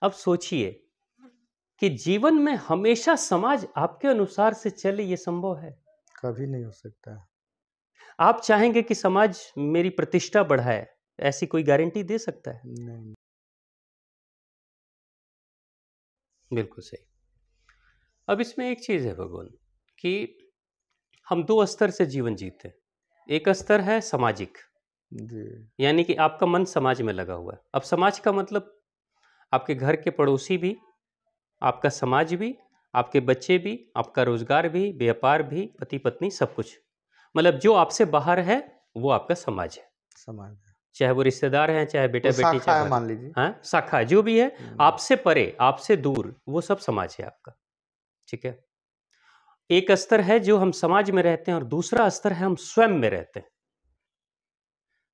अब सोचिए कि जीवन में हमेशा समाज आपके अनुसार से चले, ये संभव है? कभी नहीं हो सकता। आप चाहेंगे कि समाज मेरी प्रतिष्ठा बढ़ाए, ऐसी कोई गारंटी दे सकता है? नहीं। बिल्कुल सही। अब इसमें एक चीज है भगवान कि हम दो स्तर से जीवन जीते हैं। एक स्तर है सामाजिक, जी। यानी कि आपका मन समाज में लगा हुआ है। अब समाज का मतलब आपके घर के पड़ोसी भी, आपका समाज भी, आपके बच्चे भी, आपका रोजगार भी, व्यापार भी, पति पत्नी, सब कुछ। मतलब जो आपसे बाहर है वो आपका समाज है। समाज है। चाहे वो रिश्तेदार हैं, चाहे बेटा वो बेटी, शाखा चाहे है, भाई, मान लीजिए। हाँ शाखा है, जो भी है हम्म। आपसे परे, आपसे दूर, वो सब समाज है आपका। ठीक है। एक स्तर है जो हम समाज में रहते हैं और दूसरा स्तर है हम स्वयं में रहते हैं।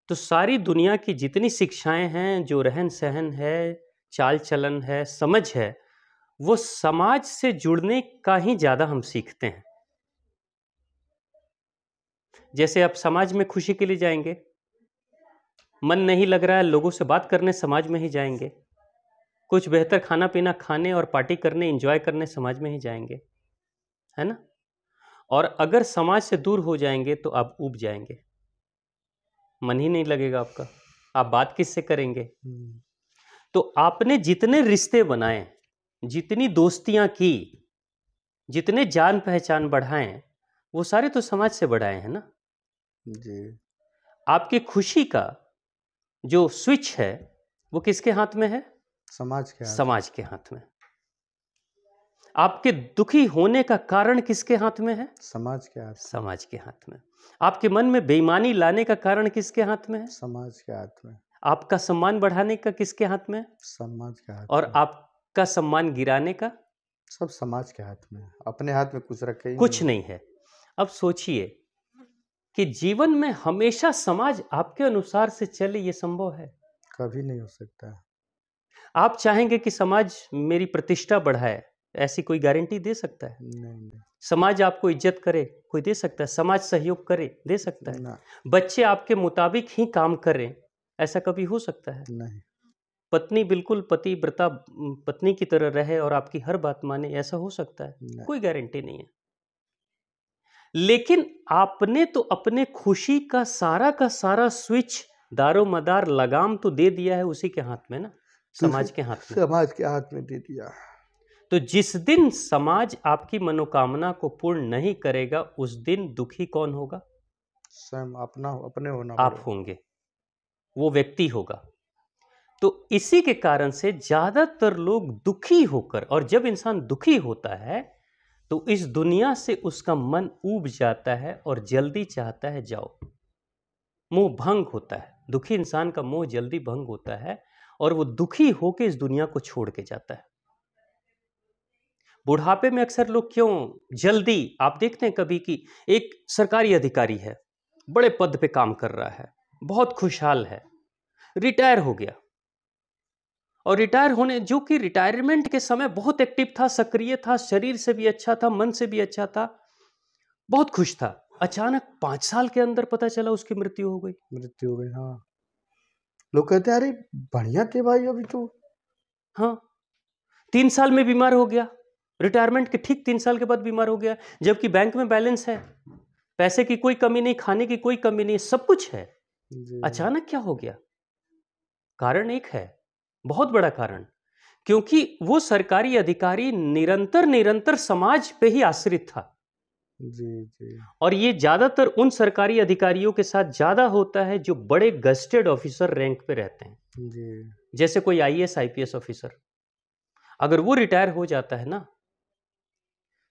तो सारी दुनिया की जितनी शिक्षाएं हैं, जो रहन सहन है, चाल चलन है, समझ है, वो समाज से जुड़ने का ही ज्यादा हम सीखते हैं। जैसे आप समाज में खुशी के लिए जाएंगे, मन नहीं लग रहा है, लोगों से बात करने समाज में ही जाएंगे। कुछ बेहतर खाना पीना खाने और पार्टी करने, एंजॉय करने समाज में ही जाएंगे, है ना? और अगर समाज से दूर हो जाएंगे तो आप ऊब जाएंगे, मन ही नहीं लगेगा आपका, आप बात किससे करेंगे? हम्म। तो आपने जितने रिश्ते बनाए, जितनी दोस्तियां की, जितने जान पहचान बढ़ाए, वो सारे तो समाज से बढ़ाए हैं ना। जी। आपकी खुशी का जो स्विच है वो किसके हाथ में है? समाज के हाथ। समाज के हाथ में। आपके दुखी होने का कारण किसके हाथ में है? समाज के हाथ। समाज के हाथ में। आपके मन में बेईमानी लाने का कारण किसके हाथ में है? समाज के हाथ में। आपका सम्मान बढ़ाने का किसके हाथ में है? समाज के हाथ और में। आपका सम्मान गिराने का? सब समाज के हाथ में। अपने हाथ में कुछ रखे ही कुछ नहीं है। अब सोचिए कि जीवन में हमेशा समाज आपके अनुसार से चले, ये संभव है? कभी नहीं हो सकता। आप चाहेंगे कि समाज मेरी प्रतिष्ठा बढ़ाए, ऐसी कोई गारंटी दे सकता है? नहीं। समाज आपको इज्जत करे, कोई दे सकता है? समाज सहयोग करे, दे सकता है? ना। बच्चे आपके मुताबिक ही काम करें, ऐसा कभी हो सकता है? नहीं। पत्नी बिल्कुल पतिव्रता पत्नी की तरह रहे और आपकी हर बात माने, ऐसा हो सकता है? नहीं। कोई गारंटी नहीं है। लेकिन आपने तो अपने खुशी का सारा स्विच, दारोमदार लगाम तो दे दिया है उसी के हाथ में ना, समाज के हाथ में। समाज के हाथ में दे दिया। तो जिस दिन समाज आपकी मनोकामना को पूर्ण नहीं करेगा, उस दिन दुखी कौन होगा? स्वयं अपना अपने होना आप पड़ेगा। होंगे, वो व्यक्ति होगा। तो इसी के कारण से ज्यादातर लोग दुखी होकर, और जब इंसान दुखी होता है तो इस दुनिया से उसका मन ऊब जाता है और जल्दी चाहता है जाओ। मोह भंग होता है, दुखी इंसान का मोह जल्दी भंग होता है और वो दुखी होकर इस दुनिया को छोड़ के जाता है। बुढ़ापे में अक्सर लोग क्यों जल्दी, आप देखते हैं कभी कि एक सरकारी अधिकारी है, बड़े पद पे काम कर रहा है, बहुत खुशहाल है, रिटायर हो गया, और रिटायर होने, जो कि रिटायरमेंट के समय बहुत एक्टिव था, सक्रिय था, शरीर से भी अच्छा था, मन से भी अच्छा था, बहुत खुश था, अचानक 5 साल के अंदर पता चला उसकी मृत्यु हो गई। मृत्यु हो गई। हाँ, लोग कहते हैं अरे बढ़िया थे भाई अभी तो। हाँ, 3 साल में बीमार हो गया, रिटायरमेंट के ठीक 3 साल के बाद बीमार हो गया, जबकि बैंक में बैलेंस है, पैसे की कोई कमी नहीं, खाने की कोई कमी नहीं, सब कुछ है। जी। अचानक क्या हो गया? कारण एक है, बहुत बड़ा कारण, क्योंकि वो सरकारी अधिकारी निरंतर निरंतर समाज पे ही आश्रित था। जी। जी। और ये ज्यादातर उन सरकारी अधिकारियों के साथ ज्यादा होता है जो बड़े गस्टेड ऑफिसर रैंक पे रहते हैं, जी। जैसे कोई आईएएस आईपीएस ऑफिसर। अगर वो रिटायर हो जाता है ना,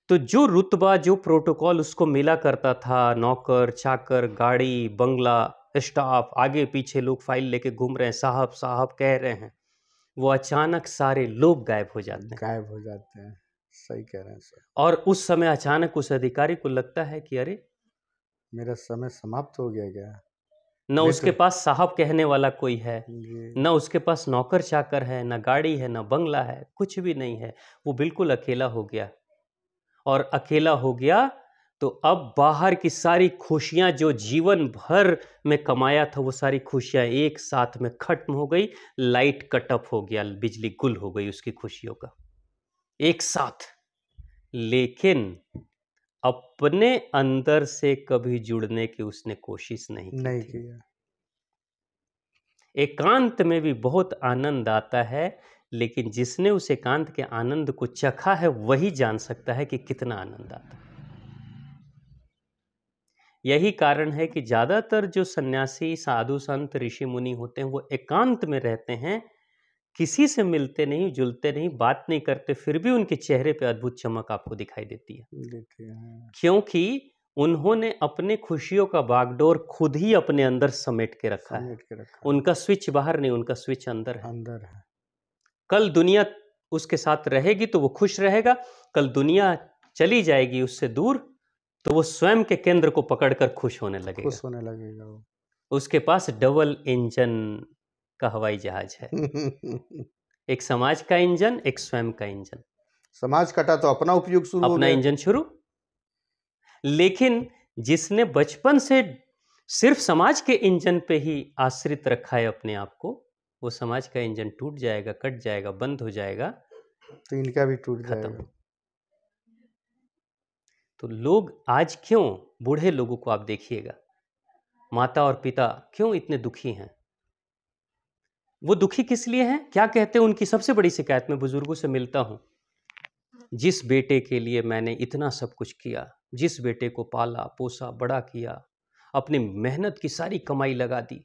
तो जो रुतबा, जो प्रोटोकॉल उसको मिला करता था, नौकर चाकर, गाड़ी बंगला, स्टाफ, आगे पीछे लोग फाइल लेके घूम रहे हैं, साहब साहब कह रहे हैं, वो अचानक सारे लोग गायब हो जाते हैं। गायब हो जाते हैं। सही कह रहे हैं सर। और उस समय अचानक उस अधिकारी को लगता है कि अरे, मेरा समय समाप्त हो गया क्या? न नहीं उसके तो। पास साहब कहने वाला कोई है, जी। न उसके पास नौकर चाकर है, न गाड़ी है, न बंगला है, कुछ भी नहीं है। वो बिल्कुल अकेला हो गया, और अकेला हो गया तो अब बाहर की सारी खुशियां जो जीवन भर में कमाया था वो सारी खुशियां एक साथ में खत्म हो गई। लाइट कट ऑफ हो गया, बिजली गुल हो गई उसकी खुशियों का एक साथ। लेकिन अपने अंदर से कभी जुड़ने की उसने कोशिश नहीं नहीं की थी। किया। एकांत में भी बहुत आनंद आता है, लेकिन जिसने उस एकांत के आनंद को चखा है वही जान सकता है कि कितना आनंद आता है। यही कारण है कि ज्यादातर जो सन्यासी, साधु, संत, ऋषि मुनि होते हैं वो एकांत में रहते हैं, किसी से मिलते नहीं, जुलते नहीं, बात नहीं करते, फिर भी उनके चेहरे पे अद्भुत चमक आपको दिखाई देती है। देखिए, हाँ, क्योंकि उन्होंने अपने खुशियों का बागडोर खुद ही अपने अंदर समेट के रखा है। समेट के रखा है, उनका स्विच बाहर नहीं, उनका स्विच अंदर है। अंदर है। कल दुनिया उसके साथ रहेगी तो वो खुश रहेगा, कल दुनिया चली जाएगी उससे दूर तो वो स्वयं के केंद्र को पकड़कर खुश होने लगेगा। खुश होने लगेगा वो। उसके पास डबल इंजन का हवाई जहाज है, एक समाज का इंजन, एक स्वयं का इंजन। समाज कटा तो अपना उपयोग शुरू हो अपना गया। इंजन शुरू। लेकिन जिसने बचपन से सिर्फ समाज के इंजन पे ही आश्रित रखा है अपने आप को, वो समाज का इंजन टूट जाएगा, कट जाएगा, बंद हो जाएगा, तो इनका भी टूट खत्म। जाएगा। तो लोग आज क्यों, बूढ़े लोगों को आप देखिएगा, माता और पिता क्यों इतने दुखी हैं? वो दुखी किस लिए हैं? क्या कहते हैं? उनकी सबसे बड़ी शिकायत, में बुजुर्गों से मिलता हूं, जिस बेटे के लिए मैंने इतना सब कुछ किया, जिस बेटे को पाला पोसा बड़ा किया, अपनी मेहनत की सारी कमाई लगा दी,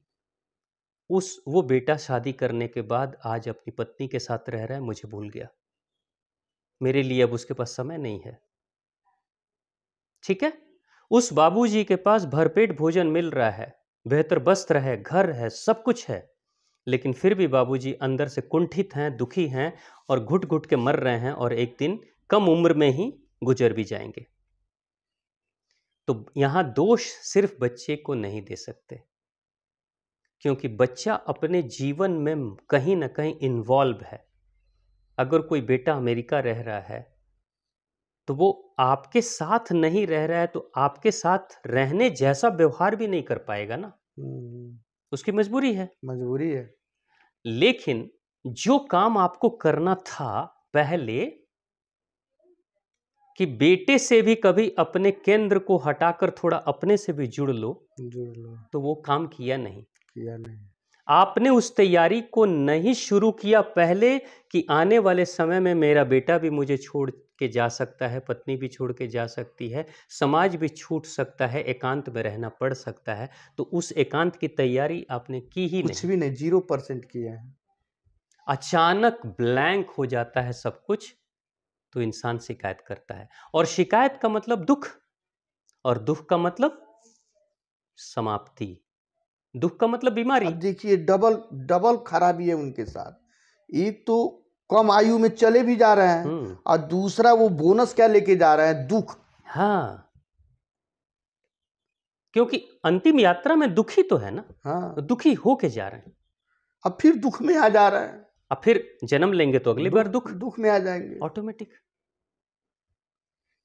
वो बेटा शादी करने के बाद आज अपनी पत्नी के साथ रह रहा है, मुझे भूल गया, मेरे लिए अब उसके पास समय नहीं है। ठीक है, उस बाबूजी के पास भरपेट भोजन मिल रहा है, बेहतर वस्त्र है, घर है, सब कुछ है, लेकिन फिर भी बाबूजी अंदर से कुंठित हैं, दुखी हैं और घुट घुट के मर रहे हैं, और एक दिन कम उम्र में ही गुजर भी जाएंगे। तो यहां दोष सिर्फ बच्चे को नहीं दे सकते, क्योंकि बच्चा अपने जीवन में कहीं ना कहीं इन्वॉल्व है। अगर कोई बेटा अमेरिका रह रहा है तो वो आपके साथ नहीं रह रहा है तो आपके साथ रहने जैसा व्यवहार भी नहीं कर पाएगा ना, उसकी मजबूरी है। मजबूरी है। लेकिन जो काम आपको करना था पहले, कि बेटे से भी कभी अपने केंद्र को हटाकर थोड़ा अपने से भी जुड़ लो, तो वो काम किया नहीं। आपने उस तैयारी को नहीं शुरू किया पहले कि आने वाले समय में मेरा बेटा भी मुझे छोड़ के जा सकता है, पत्नी भी छोड़ के जा सकती है, समाज भी छूट सकता है, एकांत में रहना पड़ सकता है। तो उस एकांत की तैयारी आपने की ही नहीं, कुछ भी नहीं, 0% किया है। अचानक ब्लैंक हो जाता है सब कुछ, तो इंसान शिकायत करता है, और शिकायत का मतलब दुख, और दुख का मतलब समाप्ति, दुख का मतलब बीमारी। अब देखिए, डबल डबल खराबी है उनके साथ। एक तो कम आयु में चले भी जा रहे हैं, और दूसरा वो बोनस क्या लेके जा रहे हैं? दुख। हाँ, क्योंकि अंतिम यात्रा में दुखी तो है ना। हाँ, दुखी होके जा रहे हैं, अब फिर दुख में आ जा रहे हैं। अब फिर जन्म लेंगे तो अगली बार दुख में आ जाएंगे ऑटोमेटिक।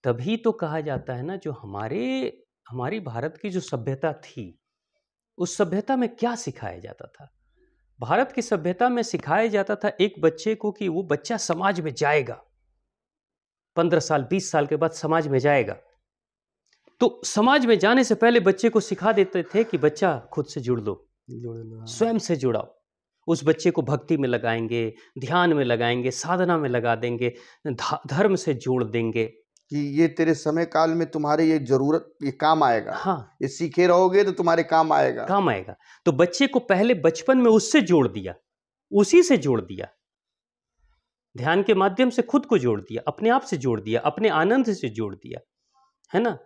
तभी तो कहा जाता है ना, जो हमारी भारत की जो सभ्यता थी, उस सभ्यता में क्या सिखाया जाता था? भारत की सभ्यता में सिखाया जाता था एक बच्चे को कि वो बच्चा समाज में जाएगा, 15 साल 20 साल के बाद समाज में जाएगा। तो समाज में जाने से पहले बच्चे को सिखा देते थे कि बच्चा खुद से जुड़ लो, स्वयं से जुड़ाओ। उस बच्चे को भक्ति में लगाएंगे, ध्यान में लगाएंगे, साधना में लगा देंगे, धर्म से जोड़ देंगे कि ये तेरे समय काल में तुम्हारे ये जरूरत, ये काम आएगा। हाँ, ये सीखे रहोगे तो तुम्हारे काम आएगा, काम आएगा। तो बच्चे को पहले बचपन में उससे जोड़ दिया, उसी से जोड़ दिया, ध्यान के माध्यम से खुद को जोड़ दिया, अपने आप से जोड़ दिया, अपने आनंद से जोड़ दिया, है ना।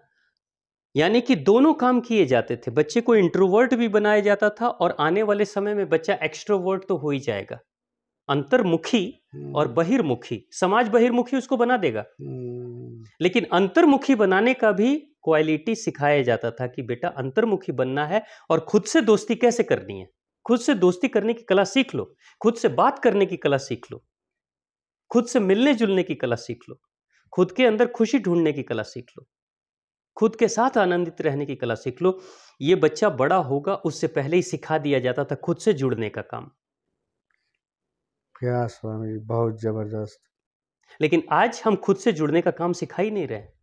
यानी कि दोनों काम किए जाते थे। बच्चे को इंट्रोवर्ट भी बनाया जाता था, और आने वाले समय में बच्चा एक्सट्रोवर्ट तो हो ही जाएगा। अंतर्मुखी और बहिर्मुखी, समाज बहिर्मुखी उसको बना देगा, लेकिन अंतर्मुखी बनाने का भी क्वालिटी सिखाया जाता था कि बेटा अंतर्मुखी बनना है, और खुद से दोस्ती कैसे करनी है, खुद से दोस्ती करने की कला सीख लो, खुद से बात करने की कला सीख लो, खुद से मिलने जुलने की कला सीख लो, खुद के अंदर खुशी ढूंढने की कला सीख लो। खुद के साथ आनंदित रहने की कला सीख लो। ये बच्चा बड़ा होगा, उससे पहले ही सिखा दिया जाता था खुद से जुड़ने का काम। क्या स्वामी, बहुत जबरदस्त। लेकिन आज हम खुद से जुड़ने का काम सिखा ही नहीं रहे।